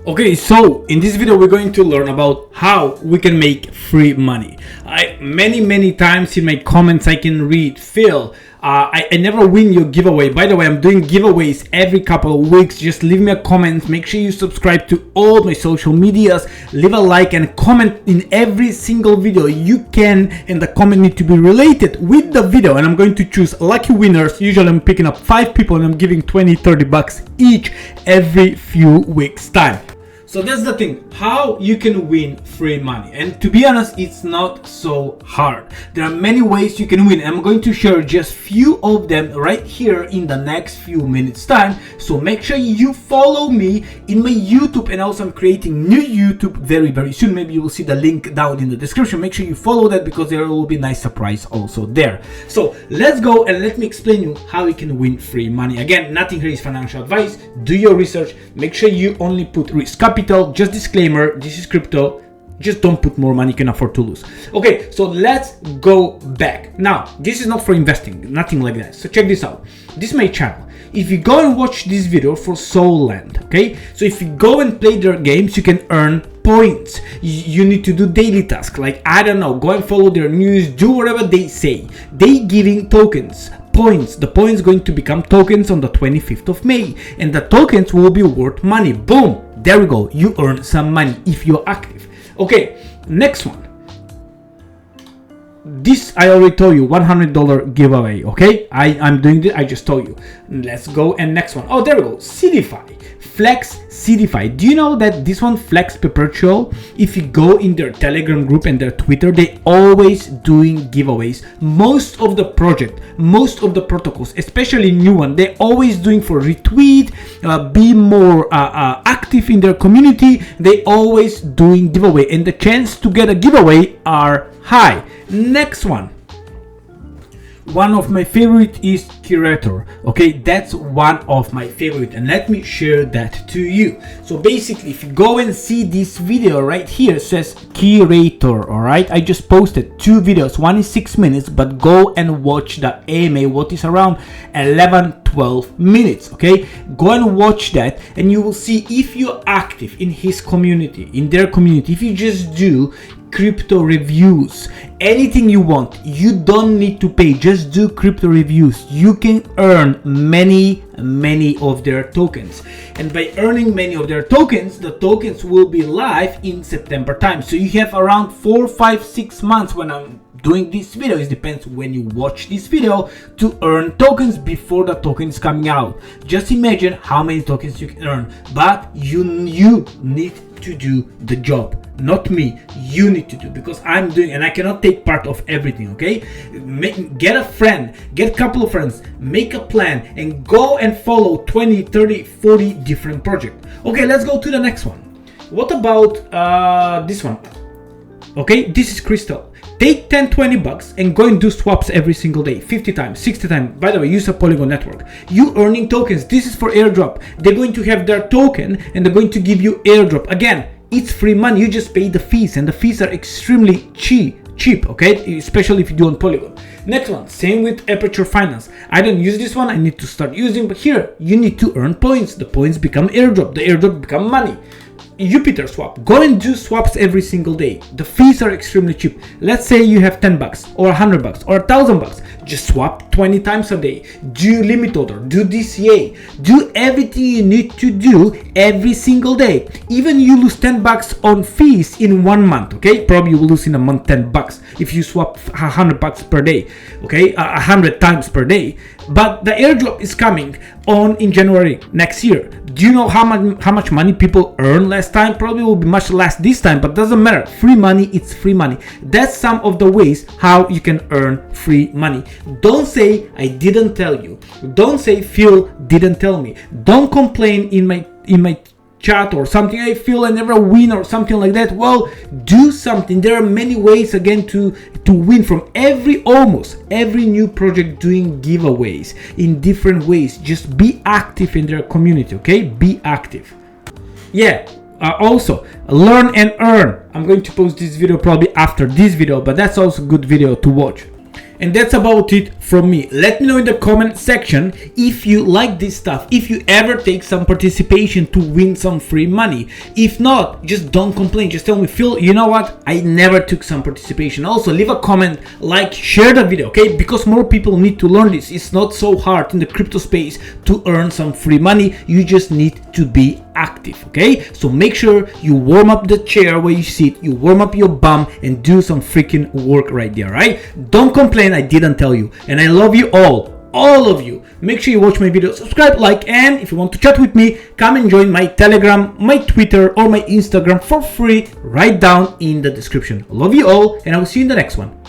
Okay, so in this video we're going to learn about how we can make free money. Many times in my comments I can read, Phil, I never win your giveaway. By the way, I'm doing giveaways every couple of weeks. Just leave me a comment. Make sure you subscribe to all my social medias. Leave a like and comment in every single video you can, and the comment need to be related with the video. And I'm going to choose lucky winners. Usually I'm picking up 5 people and I'm giving 20-30 bucks each every few weeks time. So that's the thing, how you can win free money. And to be honest, it's not so hard. There are many ways you can win. I'm going to share just few of them right here in the next few minutes time. So make sure you follow me in my YouTube, and also I'm creating new YouTube very soon. Maybe you will see the link down in the description. Make sure you follow that because there will be a nice surprise also there. So let's go and let me explain you how you can win free money. Again, nothing here is financial advice. Do your research. Make sure you only put risk capital. Just disclaimer, this is crypto. Just don't put more money you can afford to lose. Okay, so let's go back. Now, this is not for investing, nothing like that. So check this out. This is my channel. If you go and watch this video for Soul Land, okay? So if you go and play their games, you can earn points. You need to do daily tasks, like, I don't know, go and follow their news, do whatever they say. They giving tokens. Points. The points going to become tokens on the 25th of May, and the tokens will be worth money. Boom, there we go. You earn some money if you're active. Okay, next one. This I already told you, $100 giveaway. Okay, I'm doing this. I just told you. Let's go and next one. Oh, there we go. CDFI. Flex CDFI. Do you know that this one, Flex Perpetual, if you go in their Telegram group and their Twitter, they always doing giveaways. Most of the project, most of the protocols, especially new one, they always doing for retweet, be more active in their community. They always doing giveaway, and the chance to get a giveaway are high. Next one. One of my favorite is Curator. Okay, that's one of my favorite, and let me share that to you. So basically, if you go and see this video right here, it says Curator. All right, I just posted 2 videos. One is 6 minutes, but go and watch the AMA, what is around 11-12 minutes. Okay, go and watch that, and you will see if you're active in his community, in their community. If you just do crypto reviews, anything you want, you don't need to pay, just do crypto reviews, you can earn many of their tokens. And by earning many of their tokens, the tokens will be live in September time. So you have around 4, 5, 6 months when I'm doing this video, it depends when you watch this video, to earn tokens before the token is coming out. Just imagine how many tokens you can earn, but you need to do the job. Not me, you need to do, because I'm doing, and I cannot take part of everything. Okay, get a friend, get a couple of friends, make a plan, and go and follow 20, 30, 40 different projects. Okay, let's go to the next one. What about this one? Okay, this is Crystal. Take 10-20 bucks and go and do swaps every single day, 50 times, 60 times. By the way, use a Polygon network. You earning tokens. This is for airdrop. They're going to have their token and they're going to give you airdrop. Again, it's free money. You just pay the fees, and the fees are extremely cheap. Okay, especially if you do on Polygon. Next one, same with Aperture Finance. I don't use this one. I need to start using, but here you need to earn points. The points become airdrop. The airdrop become money. Jupiter swap. Go and do swaps every single day. The fees are extremely cheap. Let's say you have 10 bucks or 100 bucks or 1,000 bucks. Just swap 20 times a day. Do limit order. Do DCA. Do everything you need to do every single day. Even you lose 10 bucks on fees in 1 month. Okay, probably you will lose in a month 10 bucks if you swap 100 bucks per day. Okay, 100 times per day. But the airdrop is coming on in January next year. Do you know how much money people earn last time? Probably will be much less this time, but doesn't matter. Free money, it's free money. That's some of the ways how you can earn free money. Don't say I didn't tell you. Don't say Phil didn't tell me. Don't complain in my chat or something, I feel I never win or something like that. Well, do something. There are many ways again to win from almost every new project doing giveaways in different ways. Just be active in their community. Okay, be active. Yeah, also learn and earn. I'm going to post this video probably after this video, but that's also a good video to watch. And that's about it from me. Let me know in the comment section if you like this stuff, if you ever take some participation to win some free money. If not, just don't complain. Just tell me, Phil, you know what? I never took some participation. Also, leave a comment, like, share the video, okay? Because more people need to learn this. It's not so hard in the crypto space to earn some free money. You just need to be active, okay? So make sure you warm up the chair where you sit, you warm up your bum, and do some freaking work right there, right? Don't complain I didn't tell you. And I love you all of you. Make sure you watch my video, subscribe, like, and if you want to chat with me, come and join my Telegram, my Twitter, or my Instagram for free right down in the description. I love you all, and I will see you in the next one.